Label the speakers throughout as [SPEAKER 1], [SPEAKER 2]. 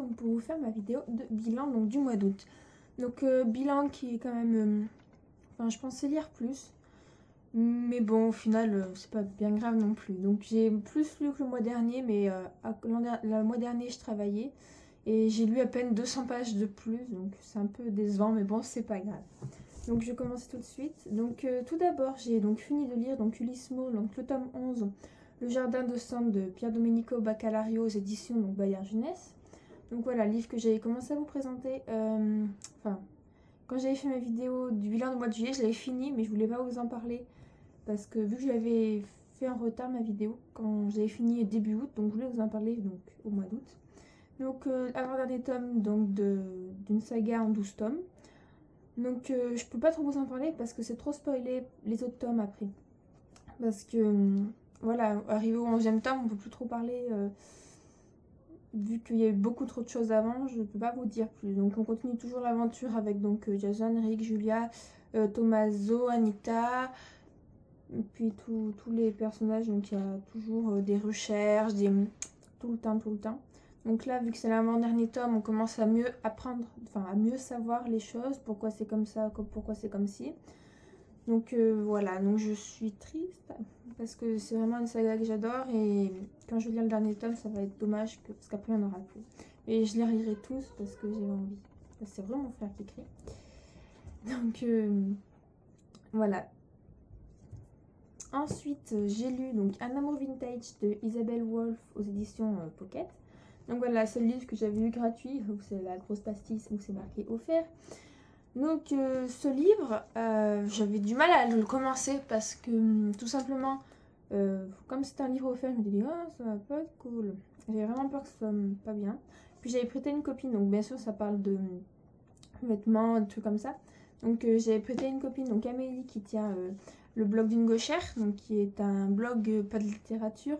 [SPEAKER 1] donc pour vous faire ma vidéo de bilan donc du mois d'août. Donc bilan qui est quand même, enfin je pensais lire plus, mais bon au final c'est pas bien grave non plus. Donc j'ai plus lu que le mois dernier, mais le mois dernier je travaillais et j'ai lu à peine 200 pages de plus, donc c'est un peu décevant, mais bon c'est pas grave. Donc je vais commencer tout de suite. Donc tout d'abord j'ai donc fini de lire donc Ulysse Maul, donc le tome 11, Le Jardin de sang de Pier Domenico Baccalario aux éditions donc Bayard Jeunesse. Donc voilà, le livre que j'avais commencé à vous présenter, enfin, quand j'avais fait ma vidéo du bilan du mois de juillet, je l'avais fini, mais je voulais pas vous en parler, parce que vu que j'avais fait en retard ma vidéo, quand j'avais fini début août, donc je voulais vous en parler donc, au mois d'août. Donc avant-dernier tome donc, d'une saga en 12 tomes. Donc je peux pas trop vous en parler, parce que c'est trop spoilé les autres tomes après. Parce que, voilà, arrivé au 11e tome, on peut plus trop parler... vu qu'il y a eu beaucoup trop de choses avant, je ne peux pas vous dire plus. Donc on continue toujours l'aventure avec donc Jason, Rick, Julia, Tommaso, Anita, et puis tous les personnages. Donc il y a toujours des recherches, tout le temps. Donc là, vu que c'est l'avant-dernier tome, on commence à mieux apprendre, enfin à mieux savoir les choses, pourquoi c'est comme ça, pourquoi c'est comme ci. Donc voilà, donc je suis triste parce que c'est vraiment une saga que j'adore, et quand je lis le dernier tome, ça va être dommage parce qu'après il n'y en aura plus. Et je les relirai tous parce que j'ai envie. C'est vraiment mon frère qui écrit. Donc voilà. Ensuite, j'ai lu donc Un amour vintage de Isabelle Wolf aux éditions Pocket. Donc voilà, c'est le livre que j'avais eu gratuit, où c'est la grosse pastille où c'est marqué offert. Donc ce livre, j'avais du mal à le commencer parce que tout simplement, comme c'était un livre offert, je me disais oh ça va pas être cool. J'avais vraiment peur que ce soit pas bien. Puis j'avais prêté une copine, donc bien sûr ça parle de vêtements, de trucs comme ça. Donc j'avais prêté une copine, donc Amélie, qui tient le blog d'une gauchère, donc qui est un blog pas de littérature,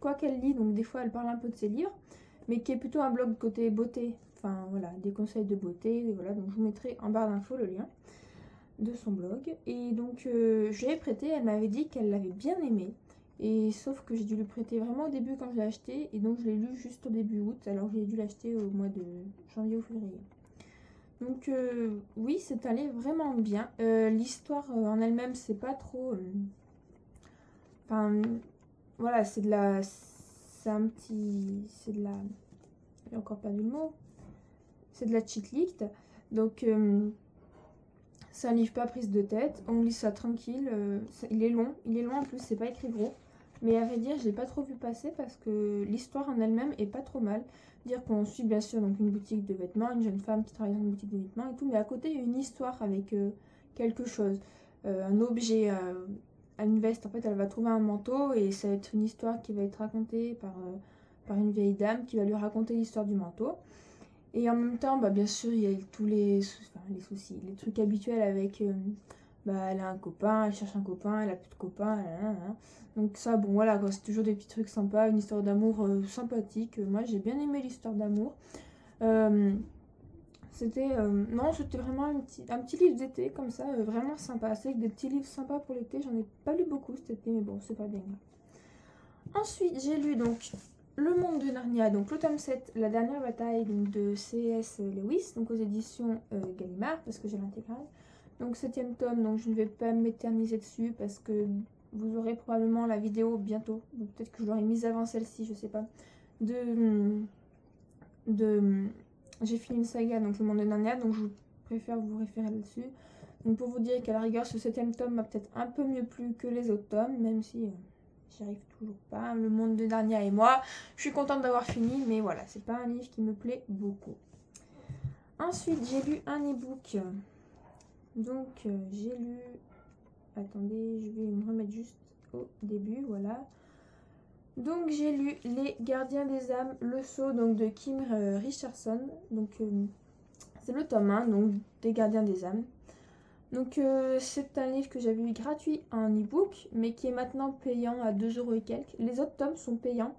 [SPEAKER 1] quoi qu'elle lit, donc des fois elle parle un peu de ses livres, mais qui est plutôt un blog côté beauté. Enfin voilà, des conseils de beauté, et voilà, donc je vous mettrai en barre d'infos le lien de son blog. Et donc je l'ai prêté, elle m'avait dit qu'elle l'avait bien aimé, et sauf que j'ai dû le prêter vraiment au début quand je l'ai acheté, et donc je l'ai lu juste au début août, alors que j'ai dû l'acheter au mois de janvier ou février. Donc oui, c'est un livre vraiment bien. L'histoire en elle-même, c'est pas trop... Enfin, voilà, c'est de la... C'est un petit... C'est de la... J'ai encore perdu le mot. C'est de la chick-lit. Donc c'est un livre pas prise de tête. On lit ça tranquille. Il est long en plus, c'est pas écrit gros. Mais à vrai dire, je l'ai pas trop vu passer parce que l'histoire en elle-même est pas trop mal. Dire qu'on suit bien sûr donc une boutique de vêtements, une jeune femme qui travaille dans une boutique de vêtements et tout, mais à côté il y a une histoire avec quelque chose, un objet, une veste. En fait, elle va trouver un manteau et ça va être une histoire qui va être racontée par une vieille dame qui va lui raconter l'histoire du manteau. Et en même temps, bah, bien sûr, il y a tous les soucis, les trucs habituels avec... bah, elle a un copain, elle cherche un copain, elle a plus de copain, donc ça, bon voilà, c'est toujours des petits trucs sympas, une histoire d'amour sympathique. Moi, j'ai bien aimé l'histoire d'amour. C'était non, c'était vraiment un petit livre d'été comme ça, vraiment sympa. C'est que des petits livres sympas pour l'été, j'en ai pas lu beaucoup cet été, mais bon, c'est pas bien grave. Ensuite, j'ai lu donc Le Monde de Narnia, donc le tome 7, La dernière bataille donc, de C.S. Lewis, donc aux éditions Gallimard, parce que j'ai l'intégrale. Donc 7e tome, donc je ne vais pas m'éterniser dessus parce que vous aurez probablement la vidéo bientôt. Peut-être que je l'aurai mise avant celle-ci, je sais pas. J'ai fini une saga, donc Le Monde de Narnia, donc je préfère vous référer là-dessus. Donc pour vous dire qu'à la rigueur, ce 7e tome m'a peut-être un peu mieux plu que les autres tomes, même si j'y arrive toujours pas. Le Monde de Narnia et moi, je suis contente d'avoir fini, mais voilà, c'est pas un livre qui me plaît beaucoup. Ensuite, j'ai lu un e-book. Donc j'ai lu, attendez, je vais me remettre juste au début, voilà. Donc j'ai lu Les Gardiens des âmes, le sceau donc de Kim Richardson. Donc c'est le tome 1 donc des Gardiens des âmes. Donc c'est un livre que j'avais eu gratuit en e-book, mais qui est maintenant payant à 2 € et quelques. Les autres tomes sont payants,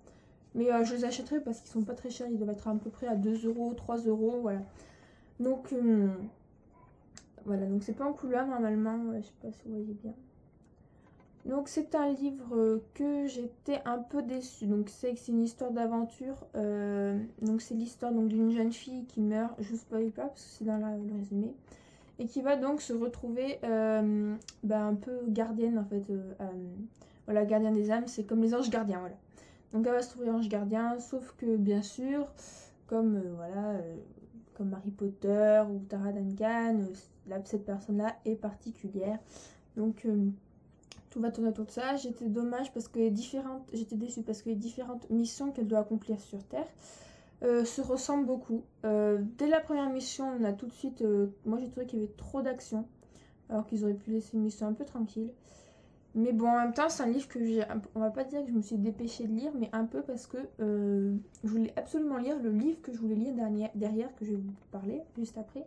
[SPEAKER 1] mais je les achèterai parce qu'ils sont pas très chers, ils doivent être à peu près à 2 €, 3 €, voilà. Donc voilà, donc c'est pas en couleur normalement, je sais pas si vous voyez bien. Donc c'est un livre que j'étais un peu déçue. Donc c'est une histoire d'aventure. Donc c'est l'histoire d'une jeune fille qui meurt, je ne spoil pas parce que c'est dans le résumé, et qui va donc se retrouver un peu gardienne en fait. Voilà, gardien des âmes, c'est comme les anges gardiens, voilà. Donc elle va se trouver ange gardien, sauf que bien sûr, comme comme Harry Potter ou Tara Duncan, cette personne-là est particulière. Donc tout va tourner autour de ça. J'étais déçue parce que les différentes missions qu'elle doit accomplir sur Terre se ressemblent beaucoup. Dès la première mission, on a tout de suite, moi j'ai trouvé qu'il y avait trop d'action, alors qu'ils auraient pu laisser une mission un peu tranquille. Mais bon, en même temps, c'est un livre que on va pas dire que je me suis dépêchée de lire, mais un peu parce que je voulais absolument lire le livre que je voulais lire derrière, que je vais vous parler juste après.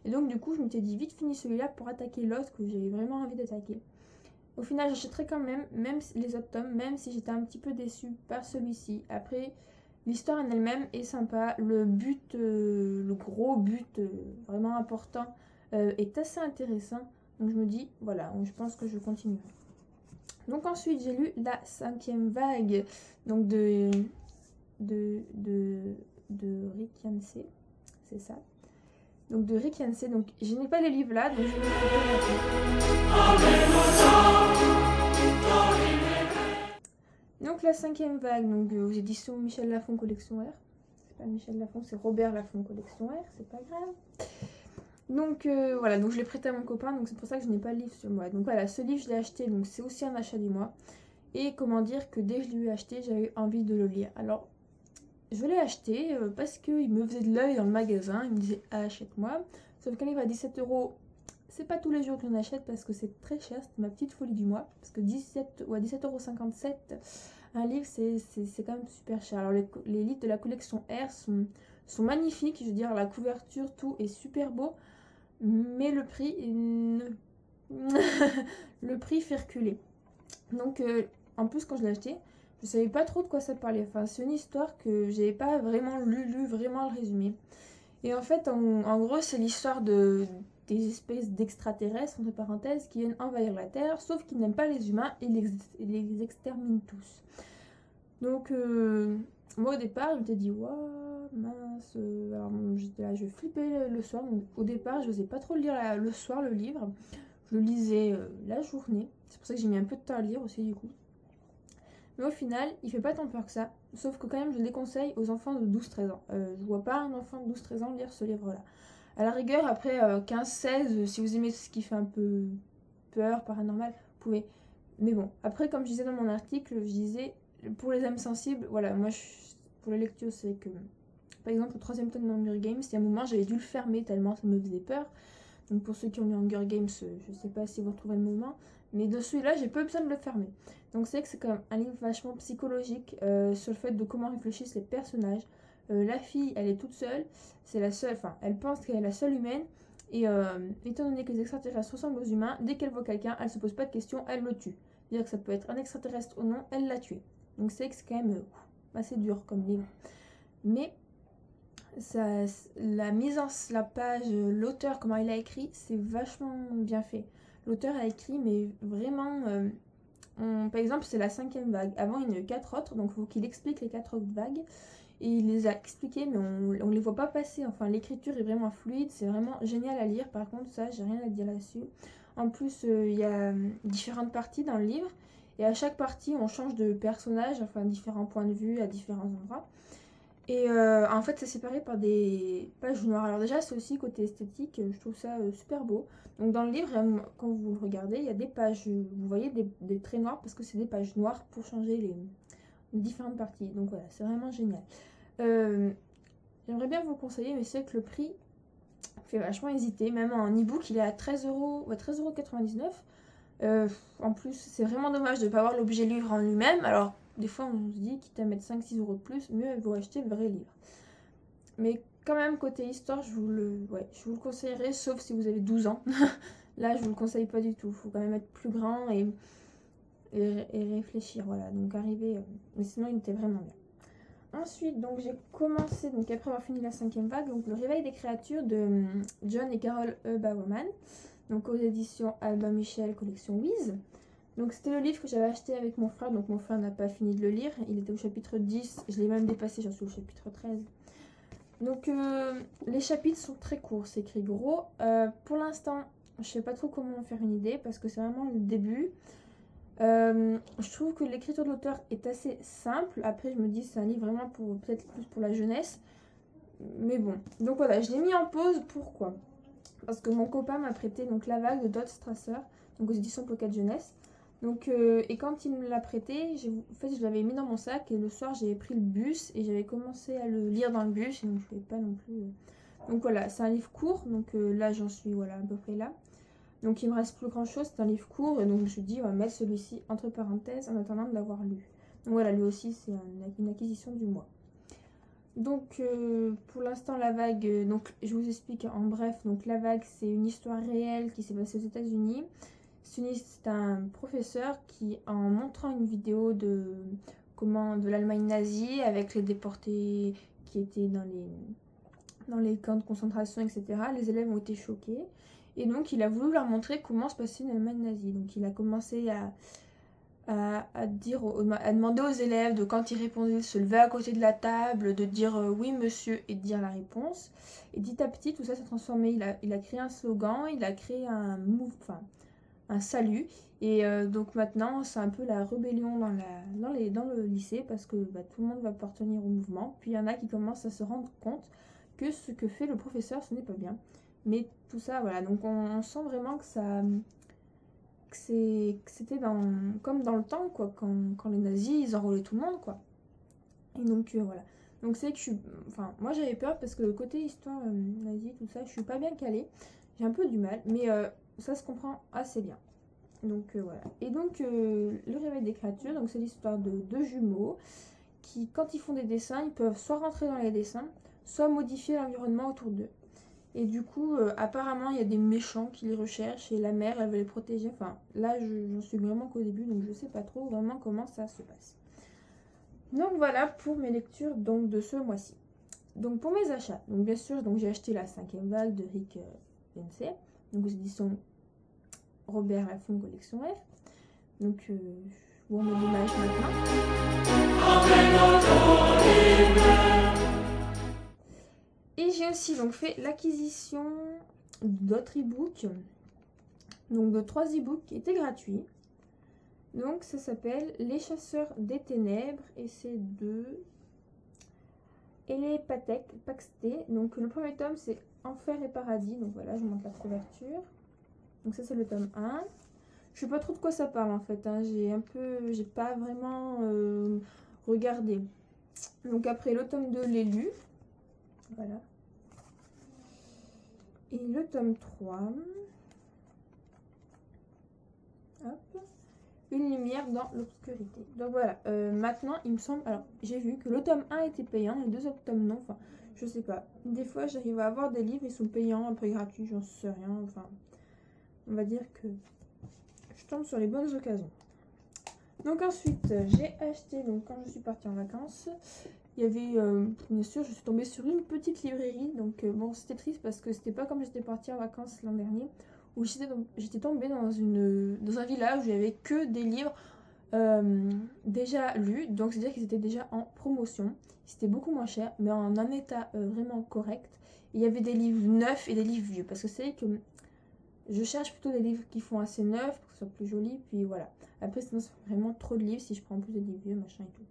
[SPEAKER 1] Et donc, du coup, je m'étais dit vite fini celui-là pour attaquer l'autre que j'avais vraiment envie d'attaquer. Au final, j'achèterai quand même les autres tomes, même si j'étais un petit peu déçue par celui-ci. Après, l'histoire en elle-même est sympa. Le but, le gros but vraiment important est assez intéressant. Donc, je me dis, voilà, je pense que je continuerai. Donc ensuite j'ai lu La 5e vague, donc de Rick Yancey, c'est ça. Donc de Rick Yancey, donc je n'ai pas les livres là, donc je vais vous donc La 5e vague, donc aux éditions Michel Lafon Collection R. C'est pas Michel Lafon, c'est Robert Laffont Collection R, c'est pas grave. Donc voilà, donc je l'ai prêté à mon copain, donc c'est pour ça que je n'ai pas le livre sur moi. Donc voilà, ce livre je l'ai acheté, donc c'est aussi un achat du mois. Et comment dire que dès que je l'ai acheté, j'avais envie de le lire. Alors, je l'ai acheté parce qu'il me faisait de l'œil dans le magasin, il me disait ah, achète-moi. Sauf qu'un livre à 17 €, c'est pas tous les jours que j'en achète parce que c'est très cher, c'est ma petite folie du mois. Parce que 17,57 €, un livre c'est quand même super cher. Alors les livres de la collection R sont magnifiques, je veux dire, la couverture, tout est super beau. Mais le prix le prix fait reculer. Donc en plus quand je l'ai acheté, je savais pas trop de quoi ça parlait. Enfin, c'est une histoire que j'avais pas vraiment lu vraiment le résumé. Et en fait, en gros, c'est l'histoire des espèces d'extraterrestres, entre parenthèses, qui viennent envahir la Terre, sauf qu'ils n'aiment pas les humains et les exterminent tous. Donc moi au départ, je m'étais dit waouh, mince. Alors j'étais là, je flippais le soir. Donc, au départ, je n'osais pas trop le lire le soir, le livre. Je le lisais la journée. C'est pour ça que j'ai mis un peu de temps à lire aussi, du coup. Mais au final, il fait pas tant peur que ça. Sauf que quand même, je le déconseille aux enfants de 12-13 ans. Je vois pas un enfant de 12-13 ans lire ce livre-là. À la rigueur, après 15-16, si vous aimez ce qui fait un peu peur, paranormal, vous pouvez. Mais bon, après, comme je disais dans mon article, je disais, pour les âmes sensibles, voilà, moi, pour la lecture, c'est que, par exemple, le 3e tome d'Hunger Games, il y a un moment, j'avais dû le fermer tellement ça me faisait peur. Donc pour ceux qui ont lu Hunger Games, je sais pas si vous retrouvez le moment, mais de celui-là, j'ai pas eu besoin de le fermer. Donc c'est que c'est quand même un livre vachement psychologique sur le fait de comment réfléchissent les personnages. La fille, elle est toute seule, c'est la seule, enfin, elle pense qu'elle est la seule humaine, et étant donné que les extraterrestres ressemblent aux humains, dès qu'elle voit quelqu'un, elle se pose pas de questions, elle le tue. C'est-à-dire que ça peut être un extraterrestre ou non, elle l'a tué. Donc c'est que c'est quand même assez dur comme livre. Mais la mise en la page, l'auteur, comment il a écrit, c'est vachement bien fait. L'auteur a écrit, mais vraiment, par exemple, c'est la 5e vague. Avant, il y en a eu 4 autres, donc il faut qu'il explique les 4 autres vagues. Et il les a expliquées, mais on les voit pas passer. Enfin, l'écriture est vraiment fluide, c'est vraiment génial à lire. Par contre, ça, j'ai rien à dire là-dessus. En plus, il y a différentes parties dans le livre. Et à chaque partie, on change de personnage, enfin, différents points de vue à différents endroits. Et en fait, c'est séparé par des pages noires. Alors déjà, c'est aussi côté esthétique, je trouve ça super beau. Donc dans le livre, quand vous le regardez, il y a des pages, vous voyez des traits noirs parce que c'est des pages noires pour changer les différentes parties. Donc voilà, c'est vraiment génial. J'aimerais bien vous le conseiller, mais c'est que le prix fait vachement hésiter. Même en e-book, il est à 13,99 €. En plus, c'est vraiment dommage de ne pas avoir l'objet livre en lui-même. Alors, des fois, on se dit, quitte à mettre 5-6 € de plus, mieux vaut acheter le vrai livre. Mais quand même, côté histoire, je vous le conseillerais, sauf si vous avez 12 ans. Là, je vous le conseille pas du tout. Il faut quand même être plus grand et réfléchir. Voilà, donc arriver. Mais sinon, il était vraiment bien. Ensuite, donc j'ai commencé, donc après avoir fini la 5e vague, donc Le Réveil des créatures de John et Carol E. Bowerman, donc aux éditions Albin Michel, collection Wiz. Donc c'était le livre que j'avais acheté avec mon frère, donc mon frère n'a pas fini de le lire, il était au chapitre 10, je l'ai même dépassé, j'en suis au chapitre 13. Donc les chapitres sont très courts, c'est écrit gros. Pour l'instant, je sais pas trop comment faire une idée parce que c'est vraiment le début. Je trouve que l'écriture de l'auteur est assez simple. Après, je me dis c'est un livre vraiment pour peut-être plus pour la jeunesse. Mais bon, donc voilà, je l'ai mis en pause. Pourquoi? Parce que mon copain m'a prêté donc La Vague de Todd Strasser, donc aux éditions Pocket Jeunesse. Donc, et quand il me l'a prêté, en fait, je l'avais mis dans mon sac et le soir, j'avais pris le bus et j'avais commencé à le lire dans le bus. Et donc, je ne pouvais pas non plus. Donc voilà, c'est un livre court. Donc là, j'en suis voilà, à peu près là. Donc il me reste plus grand chose, c'est un livre court. Et donc je me suis dit, on va mettre celui-ci entre parenthèses en attendant de l'avoir lu. Donc voilà, lui aussi, c'est une acquisition du mois. Donc pour l'instant, La Vague, donc je vous explique en bref. Donc La Vague, c'est une histoire réelle qui s'est passée aux États-Unis. C'est un professeur qui, en montrant une vidéo de l'Allemagne nazie avec les déportés qui étaient dans les camps de concentration, etc., les élèves ont été choqués. Et donc, il a voulu leur montrer comment se passait une Allemagne nazie. Donc, il a commencé à demander aux élèves de, quand ils répondaient, de se lever à côté de la table, de dire oui monsieur et de dire la réponse. Et petit à petit, tout ça s'est transformé. Il a créé un slogan, il a créé un salut. Et donc maintenant, c'est un peu la rébellion dans le lycée parce que tout le monde va appartenir au mouvement. Puis il y en a qui commencent à se rendre compte que ce que fait le professeur, ce n'est pas bien. Mais tout ça, voilà. Donc on sent vraiment que c'était comme dans le temps, quoi, quand les nazis, ils enrôlaient tout le monde, quoi. Et donc voilà. Donc c'est que moi j'avais peur parce que le côté histoire nazie, tout ça, je suis pas bien calée. J'ai un peu du mal, mais ça se comprend assez bien. Donc voilà. Et donc le réveil des créatures, donc c'est l'histoire de deux jumeaux qui, quand ils font des dessins, ils peuvent soit rentrer dans les dessins, soit modifier l'environnement autour d'eux. Et du coup, apparemment, il y a des méchants qui les recherchent et la mère, elle veut les protéger. Enfin, là, j'en suis vraiment qu'au début, donc je sais pas trop vraiment comment ça se passe. Donc voilà pour mes lectures donc, de ce mois-ci. Donc pour mes achats, donc bien sûr, j'ai acheté la 5e vague de Rick Dempsey, donc aux éditions Robert Laffont Collection R. Donc je vous remets l'image maintenant. Et j'ai aussi donc fait l'acquisition d'autres e-books, donc de 3 e-books qui étaient gratuits. Donc ça s'appelle Les Chasseurs des Ténèbres et c'est de Elé Paxté. Donc le premier tome c'est Enfer et Paradis. Donc voilà, je vous montre la couverture. Donc ça c'est le tome 1. Je sais pas trop de quoi ça parle en fait. Hein. J'ai pas vraiment regardé. Donc après le tome 2, l'ai lu. Voilà. Et le tome 3. Hop. Une lumière dans l'obscurité. Donc voilà, maintenant il me semble, alors j'ai vu que le tome 1 était payant, les 2 autres tomes non, enfin je sais pas. Des fois j'arrive à avoir des livres, ils sont payants, après gratuits, j'en sais rien, enfin on va dire que je tombe sur les bonnes occasions. Donc ensuite j'ai acheté, donc quand je suis partie en vacances, il y avait, bien sûr je suis tombée sur une petite librairie, donc bon c'était triste parce que c'était pas comme j'étais partie en vacances l'an dernier, où j'étais tombée dans un village où il n'y avait que des livres déjà lus, donc c'est-à-dire qu'ils étaient déjà en promotion. C'était beaucoup moins cher, mais en un état vraiment correct. Et il y avait des livres neufs et des livres vieux, parce que c'est vrai que je cherche plutôt des livres qui font assez neufs, pour que ce soit plus joli, puis voilà. Après, sinon, c'est vraiment trop de livres si je prends plus de livres vieux, machin et tout.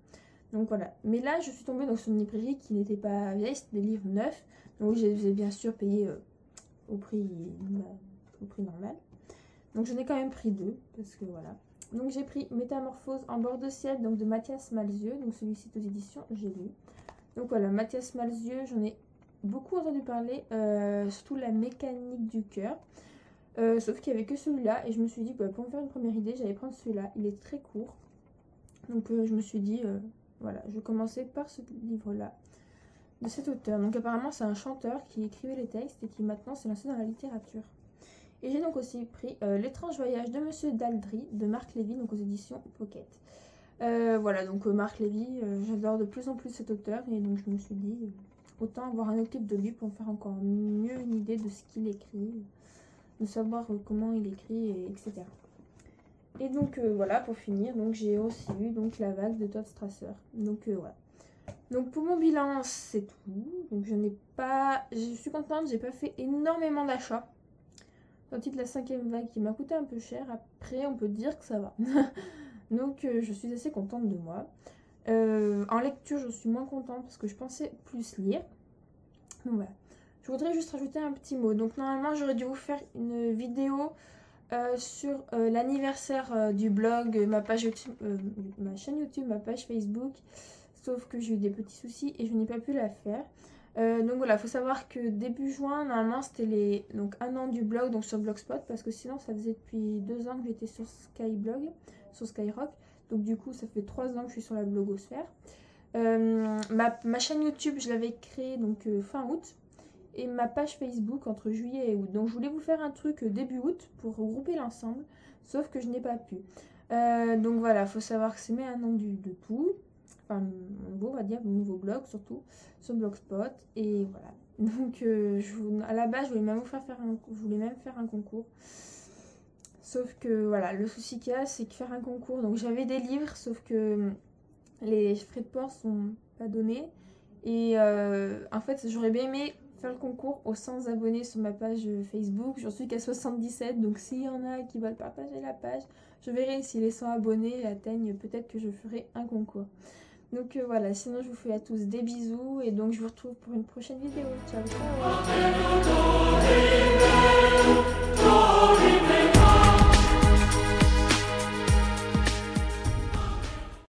[SPEAKER 1] Donc voilà. Mais là, je suis tombée dans une librairie qui n'était pas vieille, c'était des livres neufs. Donc j'ai bien sûr payé au prix normal. Donc j'en ai quand même pris 2 parce que voilà. Donc j'ai pris Métamorphose en bord de ciel, donc de Mathias Malzieu. Donc celui-ci aux éditions, j'ai lu. Donc voilà, Mathias Malzieu, j'en ai beaucoup entendu parler, surtout la mécanique du cœur. Sauf qu'il n'y avait que celui-là et je me suis dit pour me faire une première idée, j'allais prendre celui-là. Il est très court. Donc je me suis dit, voilà, je vais commencer par ce livre-là de cet auteur. Donc apparemment c'est un chanteur qui écrivait les textes et qui maintenant s'est lancé dans la littérature. Et j'ai donc aussi pris L'étrange voyage de Monsieur Daldry de Marc Lévy, donc aux éditions Pocket. Voilà, donc Marc Lévy, j'adore de plus en plus cet auteur et donc je me suis dit autant avoir un autre livre de lui pour me faire encore mieux une idée de ce qu'il écrit, de savoir comment il écrit, etc. Et donc voilà, pour finir, donc j'ai aussi eu donc la vague de Todd Strasser. Donc voilà. Donc pour mon bilan, c'est tout. Donc je suis contente, j'ai pas fait énormément d'achats. Sortie de la 5e vague qui m'a coûté un peu cher. Après, on peut dire que ça va. Donc je suis assez contente de moi. En lecture, je suis moins contente parce que je pensais plus lire. Donc voilà. Je voudrais juste rajouter un petit mot. Donc normalement, j'aurais dû vous faire une vidéo sur l'anniversaire du blog, ma chaîne YouTube, ma page Facebook. Sauf que j'ai eu des petits soucis et je n'ai pas pu la faire. Donc voilà, il faut savoir que début juin, normalement, c'était donc 1 an du blog, donc sur Blogspot, parce que sinon, ça faisait depuis 2 ans que j'étais sur Skyblog, sur Skyrock. Donc du coup, ça fait 3 ans que je suis sur la blogosphère. Ma chaîne YouTube, je l'avais créée donc fin août. Et ma page Facebook entre juillet et août. Donc je voulais vous faire un truc début août pour regrouper l'ensemble, sauf que je n'ai pas pu. Donc voilà, il faut savoir que c'est mes 1 an de tout. Enfin, on va dire mon nouveau blog surtout, sur Blogspot. Et voilà. Donc à la base, je voulais même faire un concours. Sauf que voilà, le souci qu'il y a, c'est que faire un concours, donc j'avais des livres, sauf que les frais de port sont pas donnés. Et en fait, j'aurais bien aimé faire le concours aux 100 abonnés sur ma page Facebook. J'en suis qu'à 77, donc s'il y en a qui veulent partager la page, je verrai si les 100 abonnés atteignent, peut-être que je ferai un concours. Donc voilà, sinon je vous fais à tous des bisous et donc je vous retrouve pour une prochaine vidéo. Ciao, ciao.